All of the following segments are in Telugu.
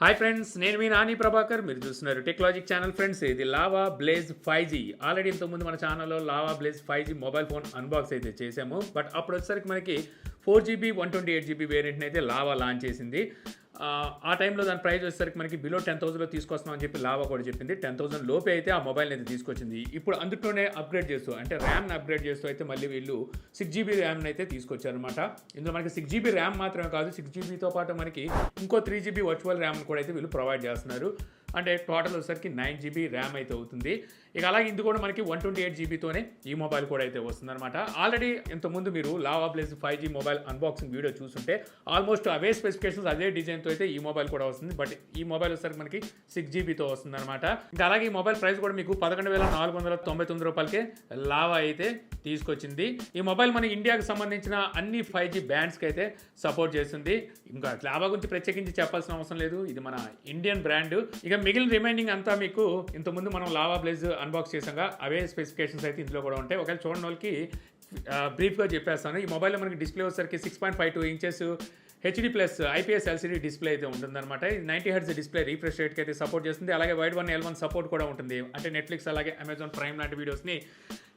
హాయ్ ఫ్రెండ్స్, నేను మీ నాని ప్రభాకర్. మీరు చూస్తున్నారు టెక్నాలజిక్ ఛానల్. ఫ్రెండ్స్, ఇది లావా బ్లేజ్ 5G. ఆల్రెడీ ఇంతకుముందు మన ఛానల్లో lava blaze 5G mobile phone unbox అయితే చేసాము. బట్ అప్పుడు వచ్చేసరికి మనకి 4GB 128GB వేరియంట్ని అయితే లావా లాంచ్ చేసింది. ఆ టైంలో దాని ప్రైస్ వచ్చేసరికి మనకి బిలో 10,000లో తీసుకొస్తామని చెప్పి లావా కూడా చెప్పింది. 10,000 లోపే అయితే ఆ మొబైల్ని అయితే తీసుకొచ్చింది. ఇప్పుడు అందులోనే అప్గ్రేడ్ చేస్తూ, అంటే ర్యామ్ని అప్గ్రేడ్ చేస్తూ అయితే మళ్ళీ వీళ్ళు 6GB ర్యామ్ని అయితే తీసుకొచ్చారనమాట. ఇందులో మనకి 6GB ర్యామ్ మాత్రమే కాదు, 6GBతో పాటు మనకి ఇంకో 3GB వర్చువల్ ర్యామ్ని కూడా అయితే వీళ్ళు ప్రొవైడ్ చేస్తున్నారు. అంటే టోటల్ వచ్చేసరికి 9GB ర్యామ్ అయితే అవుతుంది. ఇక అలాగే ఇది కూడా మనకి 128GBతోనే ఈ మొబైల్ కూడా అయితే వస్తుందన్నమాట. ఆల్రెడీ ఇంతకుముందు మీరు lava blaze 5G mobile unboxing video చూస్తుంటే ఆల్మోస్ట్ అవే స్పెసిఫికేషన్స్, అదే డిజైన్తో అయితే ఈ మొబైల్ కూడా వస్తుంది. బట్ ఈ మొబైల్ వచ్చేసరికి మనకి 6GBతో వస్తుందన్నమాట. ఇంకా అలాగే ఈ మొబైల్ ప్రైస్ కూడా మీకు 11,499 రూపాయలకే లావా అయితే తీసుకొచ్చింది. ఈ మొబైల్ మన ఇండియాకి సంబంధించిన అన్ని 5G బ్యాండ్స్కి అయితే సపోర్ట్ చేస్తుంది. ఇంకా లావా గురించి ప్రత్యేకించి చెప్పాల్సిన అవసరం లేదు, ఇది మన ఇండియన్ బ్రాండ్. ఇక మిగిలిన రిమైనింగ్ అంతా మీకు ఇంతకుముందు మనం లావా బ్లేజ్ అన్బాక్స్ చేసాక అవే స్పెసిఫికేషన్స్ అయితే ఇందులో కూడా ఉంటాయి. ఒకవేళ చూడని వాళ్ళకి బ్రీఫ్గా చెప్పేస్తాను. ఈ మొబైల్లో మనకి డిస్ప్లే వచ్చేసరికి 6.52 inches HD+ IPS LCD display అయితే ఉంటుందన్నమాట. ఇది 90Hz డిస్ప్లే రీఫ్రెష్ రేట్కి అయితే సపోర్ట్ చేస్తుంది. అలాగే వైడ్ 1L1 సపోర్ట్ కూడా ఉంటుంది. అంటే నెట్ఫ్లిక్స్ అలాగే అమెజాన్ ప్రైమ్ లాంటి వీడియోస్ని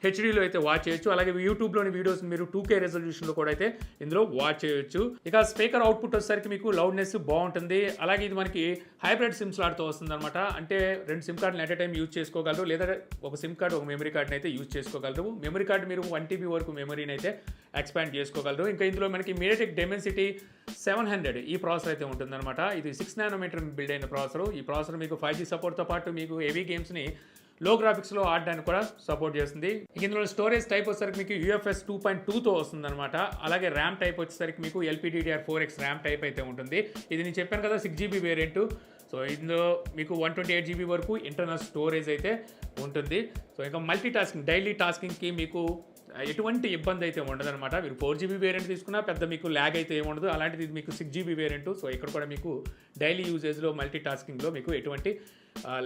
హెచ్డీలో అయితే వాచ్ చేయొచ్చు. అలాగే యూట్యూబ్లోని వీడియోస్ మీరు 2K రెజల్యూషన్లో కూడా అయితే ఇందులో వాచ్ చేయొచ్చు. ఇక స్పీకర్ అవుట్పుట్ వచ్చేసరికి మీకు లౌడ్నెస్ బాగుంటుంది. అలాగే ఇది మనకి హైబ్రిడ్ సిమ్ స్లాట్తో వస్తుంది అనమాట. అంటే 2 సిమ్ కార్డులు ఎట్ ఎ టైం యూజ్ చేసుకోగలరు, లేదా ఒక సిమ్ కార్డు ఒక మెమరీ కార్డుని అయితే యూజ్ చేసుకోగలరు. మెమరీ కార్డు మీరు 1TB వరకు మెమరీని అయితే ఎక్స్పాండ్ చేసుకోగలరు. ఇంకా ఇందులో మనకి మీడియాటెక్ డెమెన్సిటీ 700 ఈ ప్రాసెసర్ అయితే ఉంటుందన్నమాట. ఇది 6 nanometer బిల్డ్ అయిన ప్రాసెసర్. ఈ ప్రాసెసర్ మీకు 5G సపోర్ట్తో పాటు మీకు హెవీ గేమ్స్ని లో గ్రాఫిక్స్లో ఆడడానికి కూడా సపోర్ట్ చేస్తుంది. ఇందులో స్టోరేజ్ టైప్ వచ్చేసరికి మీకు UFS 2.2తో వస్తుందన్నమాట. అలాగే ర్యామ్ టైప్ వచ్చేసరికి మీకు LPDDR4X ర్యామ్ టైప్ అయితే ఉంటుంది. ఇది నేను చెప్పాను కదా 6GB వేరియంట్. సో ఇందులో మీకు 128GB వరకు ఇంటర్నల్ స్టోరేజ్ అయితే ఉంటుంది. సో ఇంకా మల్టీ టాస్కింగ్, డైలీ టాస్కింగ్కి మీకు ఎటువంటి ఇబ్బంది అయితే ఉండదన్నమాట. మీరు 4GB వేరియంట్ తీసుకున్నా పెద్ద మీకు ల్యాగ్ అయితే ఏముండదు. అలాంటిది ఇది మీకు 6GB వేరియంట్. సో ఇక్కడ కూడా మీకు డైలీ యూజేజ్లో మల్టీ టాస్కింగ్లో మీకు ఎటువంటి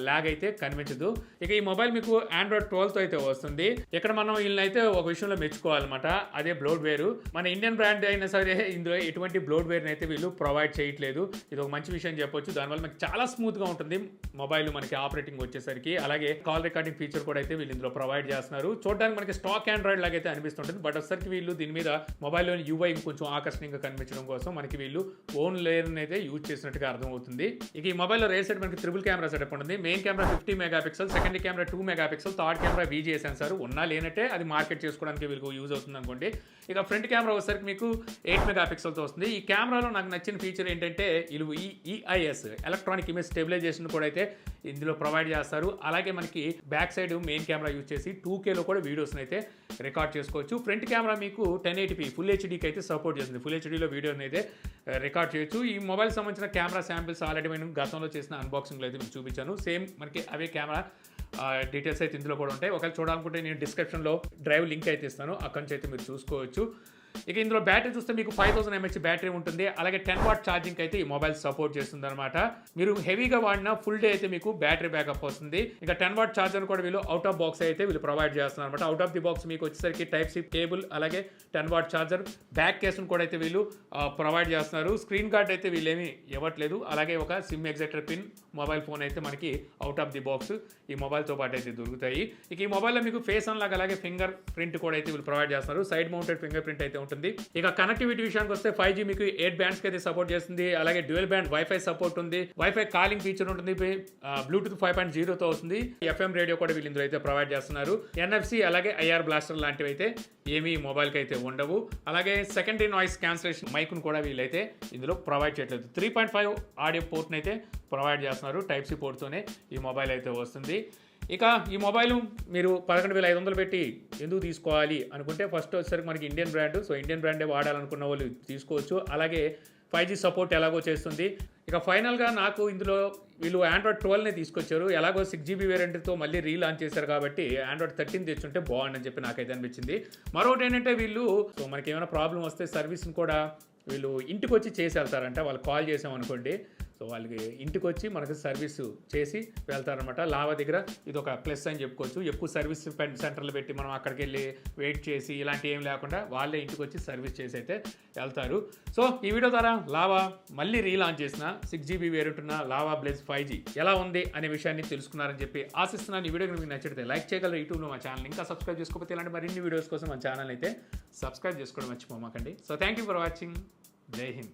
ల్యాగ్ అయితే కనిపించదు. ఇక ఈ మొబైల్ మీకు Android 12తో అయితే వస్తుంది. ఇక్కడ మనం వీళ్ళనైతే ఒక విషయంలో మెచ్చుకోవాలన్నమాట, అదే బ్లోడ్వేర్. మన ఇండియన్ బ్రాండ్ అయినా సరే ఇందులో ఎటువంటి బ్లోడ్వేర్ని అయితే వీళ్ళు ప్రొవైడ్ చేయట్లేదు. ఇది ఒక మంచి విషయం చెప్పొచ్చు. దానివల్ల మనకి చాలా స్మూత్గా ఉంటుంది మొబైల్ మనకి ఆపరేటింగ్ వచ్చేసరికి. అలాగే కాల్ రికార్డింగ్ ఫీచర్ కూడా అయితే వీళ్ళు ఇందులో ప్రొవైడ్ చేస్తున్నారు. చూడడానికి మనకి స్టాక్ ఆండ్రాయిడ్ లాగా అయితే అనిపిస్తుంటుంది. బట్ వచ్చేసరికి వీళ్ళు దీని మీద మొబైల్లోని UI కొంచెం ఆకర్షణీయంగా కనిపించడం కోసం మనకి వీళ్ళు ఓన్ లేయర్ని అయితే యూజ్ చేసినట్టుగా అర్థమవుతుంది. ఇక ఈ మొబైల్లో రేర్ సెట్ మనకి ట్రిపుల్ కెమెరా సెటప్ ఉంటుంది. Main camera 50 megapixel, second camera 2 megapixel, third camera VGA sensor ఉన్నా లేనట్టే అది మార్కెట్ చేసుకోవడానికి వీళ్ళకి యూజ్ అవుతుంది అనుకోండి. ఇక ఫ్రంట్ కెమెరా వచ్చేసరికి మీకు 8 మెగాపిక్సెల్తో వస్తుంది. ఈ కెమెరాలో నాకు నచ్చిన ఫీచర్ ఏంటంటే వీళ్ళు EIS ఎలక్ట్రానిక్ ఇమేజ్ స్టెబిలైజేషన్ కూడా అయితే ఇందులో ప్రొవైడ్ చేస్తారు. అలాగే మనకి back side main camera use చేసి 2Kలో కూడా వీడియోస్ని అయితే రికార్డ్ చేసుకోవచ్చు. ఫ్రంట్ కెమెరా మీకు 1080p ఫుల్ హెచ్డీకి అయితే సపోర్ట్ చేస్తుంది. ఫుల్ హెచ్డీలో వీడియోని అయితే రికార్డ్ చేయొచ్చు. ఈ మొబైల్ సంబంధించిన కెమెరా శాంపిల్స్ ఆల్రెడీ నేను గతంలో చేసిన అన్బాక్సింగ్లో అయితే మీకు చూపించాను. సేమ్ మనకి అవే కెమెరా డీటెయిల్స్ అయితే ఇందులో కూడా ఉంటాయి. ఒకవేళ చూడాలనుకుంటే నేను డిస్క్రిప్షన్లో డ్రైవ్ లింక్ అయితే ఇస్తాను, అక్కడి నుంచి అయితే మీరు చూసుకోవచ్చు. ఇక ఇందులో బ్యాటరీ చూస్తే మీకు 5000 mAh బ్యాటరీ ఉంటుంది. అలాగే 10 వాట్ ఛార్జింగ్ అయితే ఈ మొబైల్ సపోర్ట్ చేస్తుంది అనమాట. మీరు హెవీగా వాడినా ఫుల్ డే అయితే మీకు బ్యాటరీ బ్యాకప్ వస్తుంది. ఇక 10 వాట్ ఛార్జర్ కూడా వీళ్ళు అవుట్ ఆఫ్ బాక్స్ అయితే వీళ్ళు ప్రొవైడ్ చేస్తున్నారు అనమాట. అవుట్ ఆఫ్ ది బాక్స్ మీకు వచ్చేసరికి Type-C కేబుల్, అలాగే 10 వాట్ ఛార్జర్, బ్యాక్ కేసును కూడా అయితే వీళ్ళు ప్రొవైడ్ చేస్తున్నారు. స్క్రీన్ గార్డ్ అయితే వీళ్ళేమి ఇవ్వట్లేదు. అలాగే ఒక సిమ్ ఎగ్జాక్టర్ పిన్, మొబైల్ ఫోన్ అయితే మనకి అవుట్ ఆఫ్ ది బాక్స్ ఈ మొబైల్తో పాటు అయితే దొరుకుతాయి. ఇక ఈ మొబైల్లో మీకు ఫేస్ అన్లాక్ అలాగే ఫింగర్ ప్రింట్ కూడా అయితే వీళ్ళు ప్రొవైడ్ చేస్తున్నారు. సైడ్ మౌంటెడ్ ఫింగర్ ప్రింట్ అయితే ఉంటుంది. ఇక కనెక్టివిటీ విషయానికి వస్తే 5G మీకు 8 బ్యాండ్స్ అయితే సపోర్ట్ చేస్తుంది. అలాగే డ్యూయల్ బ్యాండ్ వైఫై సపోర్ట్ ఉంది. వైఫై కాలింగ్ ఫీచర్ ఉంటుంది. బ్లూటూత్ 5.0తో వస్తుంది. FM రేడియో కూడా వీళ్ళు ఇందులో అయితే ప్రొవైడ్ చేస్తున్నారు. NFC అలాగే IR బ్లాస్టర్ లాంటివి అయితే ఏమీ మొబైల్కి అయితే ఉండవు. అలాగే సెకండరీ నాయిస్ క్యాన్సిలేషన్ మైక్ను కూడా వీళ్ళైతే ఇందులో ప్రొవైడ్ చేయట్లేదు. 3.5 ఆడియో పోర్ట్ని అయితే ప్రొవైడ్ చేస్తున్నారు. Type-C పోర్ట్తోనే ఈ మొబైల్ అయితే వస్తుంది. ఇక ఈ మొబైల్ మీరు 11,500 పెట్టి ఎందుకు తీసుకోవాలి అనుకుంటే, ఫస్ట్ వచ్చేసరికి మనకి ఇండియన్ బ్రాండ్. సో ఇండియన్ బ్రాండే వాడాలనుకున్న వాళ్ళు తీసుకోవచ్చు. అలాగే 5G సపోర్ట్ ఎలాగో చేస్తుంది. ఇక ఫైనల్గా నాకు ఇందులో వీళ్ళు Android 12ని తీసుకొచ్చారు. ఎలాగో 6GB వేరియంట్తో మళ్ళీ రీలాంచ్ చేశారు కాబట్టి Android 13 తెచ్చుంటే బాగుండని చెప్పి నాకైతే అనిపించింది. మరొకటి ఏంటంటే వీళ్ళు సో మనకి ఏమైనా ప్రాబ్లం వస్తే సర్వీస్ని కూడా వీళ్ళు ఇంటికి వచ్చి చేసి వెళ్తారంట. వాళ్ళు కాల్ చేసామనుకోండి, సో వాళ్ళకి ఇంటికి వచ్చి మనకు సర్వీస్ చేసి వెళ్తారనమాట. లావా దగ్గర ఇది ఒక ప్లస్ అని చెప్పుకోవచ్చు. ఎక్కువ సర్వీస్ సెంటర్లు పెట్టి మనం అక్కడికి వెళ్ళి వెయిట్ చేసి ఇలాంటి ఏం లేకుండా వాళ్ళే ఇంటికి వచ్చి సర్వీస్ చేసి అయితే వెళ్తారు. సో ఈ వీడియో ద్వారా లావా మళ్ళీ రీలాంచ్ చేసిన 6GB వేరియంట్ ఉన్న లావా బ్లేజ్ 5G ఎలా ఉంది అనే విషయాన్ని తెలుసుకున్నారని చెప్పి ఆశిస్తున్నాను. ఈ వీడియో మీకు నచ్చితే లైక్ చేయగలరు. యూట్యూబ్లో మా ఛానల్ ఇంకా సబ్స్క్రైబ్ చేసుకోకపోతే ఇలాంటి మరిన్ని వీడియోస్ కోసం మన ఛానల్ అయితే సబ్స్క్రైబ్ చేసుకోవడం మర్చిపోమాకండి. So thank you for watching. Jai Hind.